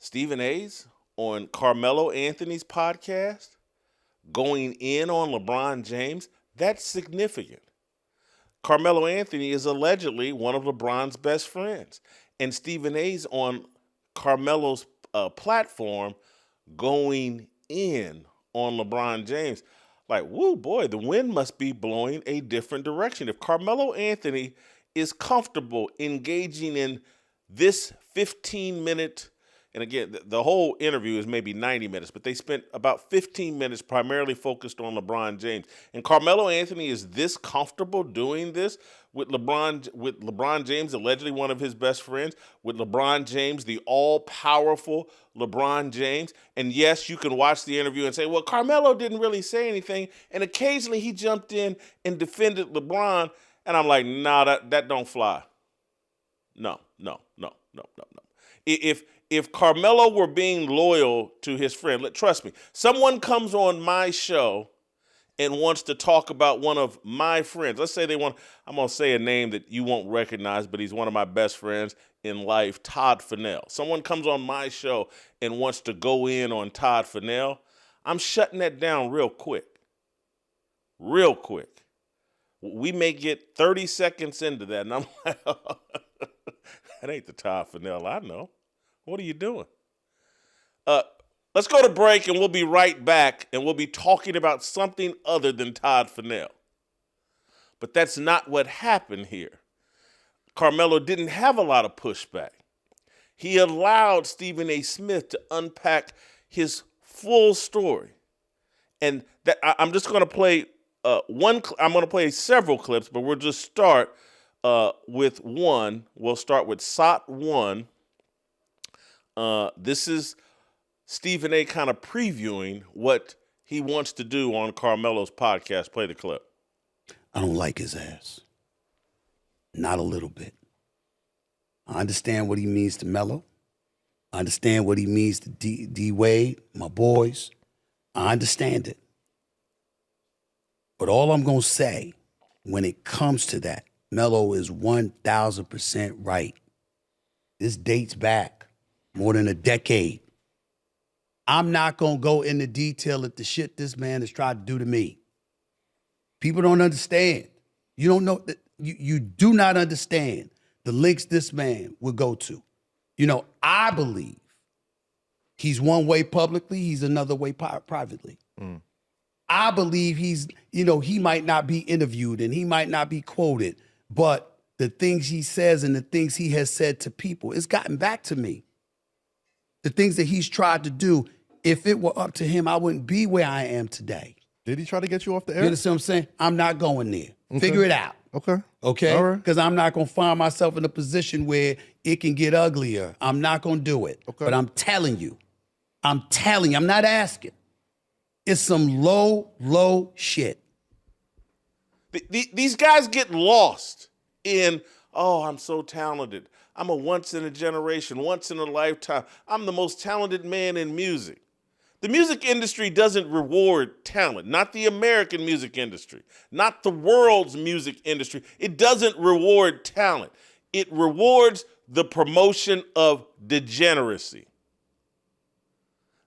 Stephen A's on Carmelo Anthony's podcast going in on LeBron James, that's significant. Carmelo Anthony is allegedly one of LeBron's best friends. And Stephen A's on Carmelo's platform going in on LeBron James. Like, woo, boy, the wind must be blowing a different direction. If Carmelo Anthony is comfortable engaging in this 15-minute, and again, the whole interview is maybe 90 minutes, but they spent about 15 minutes primarily focused on LeBron James. And Carmelo Anthony is this comfortable doing this with LeBron James, allegedly one of his best friends, with LeBron James, the all-powerful LeBron James. And yes, you can watch the interview and say, well, Carmelo didn't really say anything. And occasionally he jumped in and defended LeBron. And I'm like, nah, that don't fly. No. If Carmelo were being loyal to his friend, trust me, someone comes on my show and wants to talk about one of my friends. Let's say I'm going to say a name that you won't recognize, but he's one of my best friends in life, Todd Fennell. Someone comes on my show and wants to go in on Todd Fennell. I'm shutting that down real quick. Real quick. We may get 30 seconds into that, and I'm like, that ain't the Todd Fennell I know. What are you doing? Let's go to break, and we'll be right back, and we'll be talking about something other than Todd Fennell. But that's not what happened here. Carmelo didn't have a lot of pushback. He allowed Stephen A. Smith to unpack his full story. And that I'm just going to play I'm going to play several clips, but we'll just start with one. We'll start with SOT 1. This is Stephen A. kind of previewing what he wants to do on Carmelo's podcast. Play the clip. I don't like his ass. Not a little bit. I understand what he means to Melo. I understand what he means to D-Wade, my boys. I understand it. But all I'm going to say when it comes to that, Melo is 1,000% right. This dates back more than a decade. I'm not going to go into detail at the shit this man has tried to do to me. People don't understand. You don't know that you do not understand the links this man will go to. You know, I believe he's one way publicly, he's another way privately. I believe he might not be interviewed and he might not be quoted, but the things he says and the things he has said to people, it's gotten back to me. The things that he's tried to do, if it were up to him, I wouldn't be where I am today. Did he try to get you off the air? You understand what I'm saying? I'm not going there. Okay. Figure it out. Okay. Okay? All right. Because I'm not going to find myself in a position where it can get uglier. I'm not going to do it. Okay. But I'm telling you, I'm not asking. It's some low shit. These guys get lost in, oh, I'm so talented. I'm a once in a generation, once in a lifetime. I'm the most talented man in music. The music industry doesn't reward talent, not the American music industry, not the world's music industry. It doesn't reward talent. It rewards the promotion of degeneracy.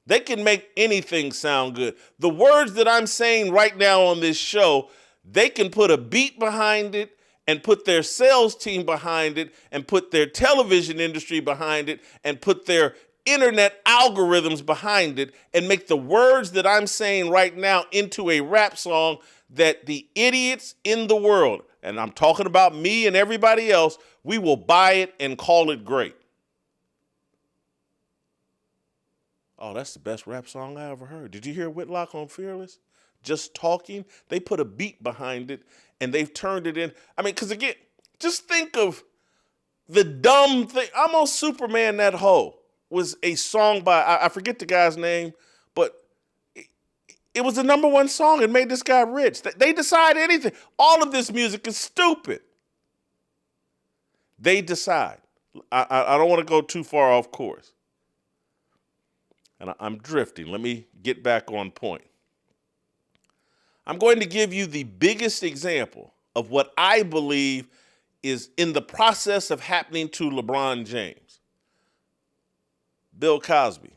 They can make anything sound good. The words that I'm saying right now on this show, they can put a beat behind it and put their sales team behind it and put their television industry behind it and put their internet algorithms behind it and make the words that I'm saying right now into a rap song that the idiots in the world, and I'm talking about me and everybody else, we will buy it and call it great. Oh, that's the best rap song I ever heard. Did you hear Whitlock on Fearless? Just talking. They put a beat behind it, and they've turned it in. I mean, because again, just think of the dumb thing. I'm on Superman That Hoe was a song by, I forget the guy's name, but it was the number one song and made this guy rich. They decide anything. All of this music is stupid. They decide. I don't want to go too far off course. And I'm drifting. Let me get back on point. I'm going to give you the biggest example of what I believe is in the process of happening to LeBron James. Bill Cosby.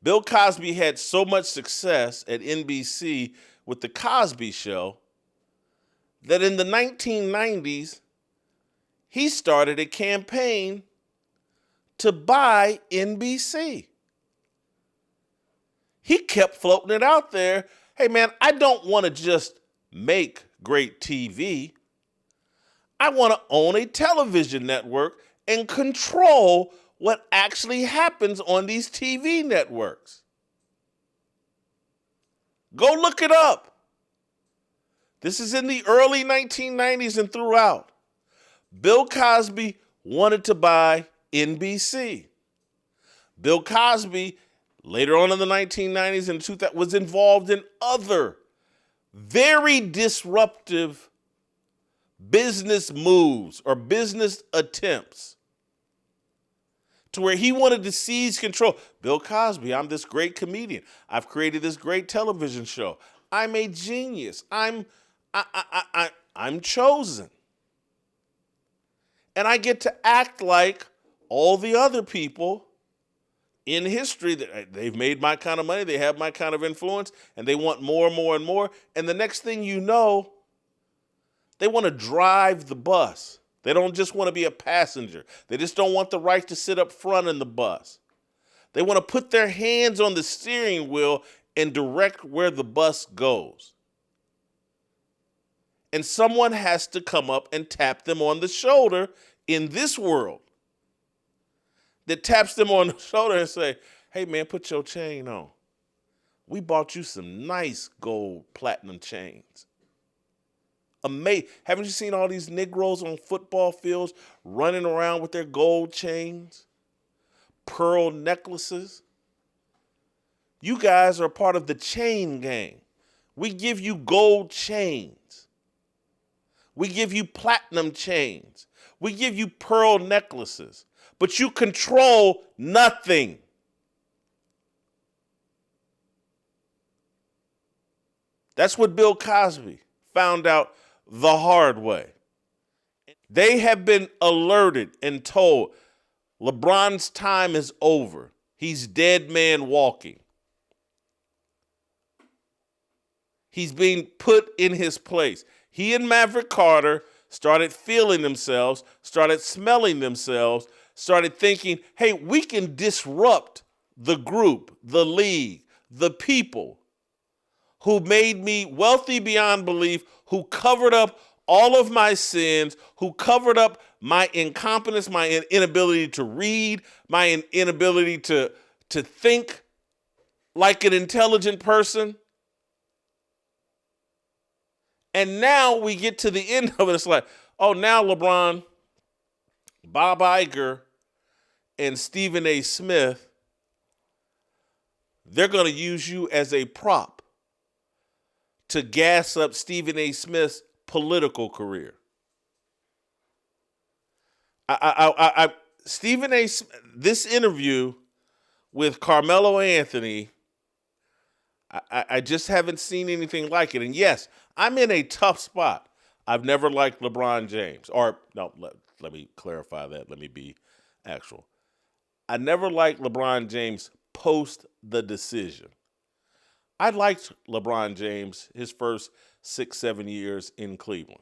Bill Cosby had so much success at NBC with The Cosby Show that in the 1990s, he started a campaign to buy NBC. He kept floating it out there. Hey, man, I don't want to just make great TV. I want to own a television network and control what actually happens on these TV networks. Go look it up. This is in the early 1990s and throughout. Bill Cosby wanted to buy NBC. Bill Cosby, later on in the 1990s and 2000, was involved in other very disruptive business moves or business attempts to where he wanted to seize control. Bill Cosby, I'm this great comedian. I've created this great television show. I'm a genius. I'm chosen. And I get to act like all the other people in history that they've made my kind of money, they have my kind of influence, and they want more and more and more. And the next thing you know, they want to drive the bus. They don't just want to be a passenger. They just don't want the right to sit up front in the bus. They want to put their hands on the steering wheel and direct where the bus goes. And someone has to come up and tap them on the shoulder in this world. That taps them on the shoulder and say, hey man, put your chain on. We bought you some nice gold platinum chains. Amazing. Haven't you seen all these Negroes on football fields running around with their gold chains, pearl necklaces? You guys are part of the chain gang. We give you gold chains. We give you platinum chains. We give you pearl necklaces, but you control nothing. That's what Bill Cosby found out the hard way. They have been alerted and told LeBron's time is over. He's dead man walking. He's being put in his place. He and Maverick Carter started feeling themselves, started smelling themselves, started thinking, hey, we can disrupt the group, the league, the people who made me wealthy beyond belief, who covered up all of my sins, who covered up my incompetence, my inability to read, my inability to think like an intelligent person. And now we get to the end of it. It's like, oh, now LeBron, Bob Iger, and Stephen A. Smith, they're going to use you as a prop to gas up Stephen A. Smith's political career. Stephen A. This interview with Carmelo Anthony, I just haven't seen anything like it. And yes, I'm in a tough spot. I've never liked LeBron James. Or, no, let me clarify that. Let me be actual. I never liked LeBron James post the decision. I liked LeBron James his first 6-7 years in Cleveland.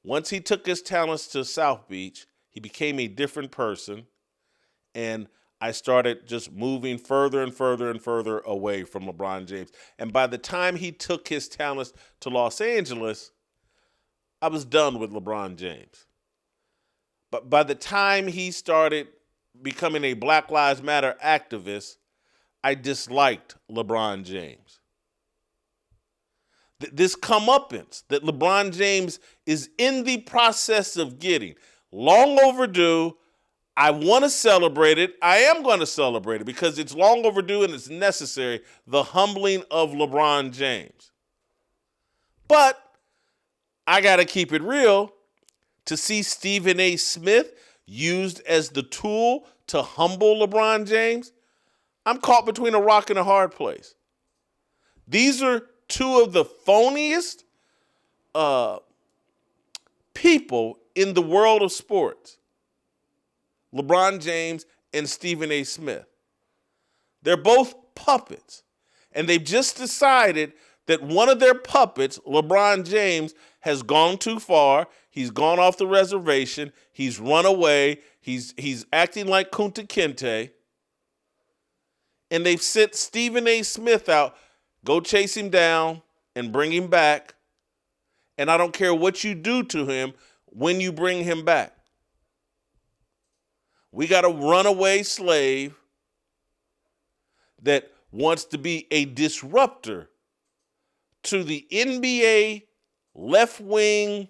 Once he took his talents to South Beach, he became a different person, and I started just moving further and further and further away from LeBron James. And by the time he took his talents to Los Angeles, I was done with LeBron James. But by the time he started becoming a Black Lives Matter activist, I disliked LeBron James. This comeuppance that LeBron James is in the process of getting, long overdue. I want to celebrate it. I am going to celebrate it because it's long overdue and it's necessary, the humbling of LeBron James. But I got to keep it real. To see Stephen A. Smith used as the tool to humble LeBron James, I'm caught between a rock and a hard place. These are two of the phoniest people in the world of sports. LeBron James and Stephen A. Smith. They're both puppets. And they've just decided that one of their puppets, LeBron James, has gone too far. He's gone off the reservation. He's run away. He's acting like Kunta Kinte. And they've sent Stephen A. Smith out. Go chase him down and bring him back. And I don't care what you do to him when you bring him back. We got a runaway slave that wants to be a disruptor to the NBA left-wing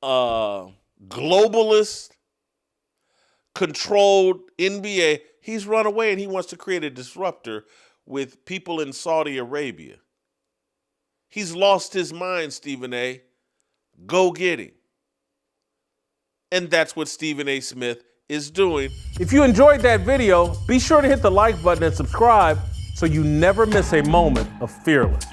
globalist controlled NBA. He's run away and he wants to create a disruptor with people in Saudi Arabia. He's lost his mind, Stephen A. Go get him. And that's what Stephen A. Smith is doing. If you enjoyed that video, be sure to hit the like button and subscribe so you never miss a moment of Fearless.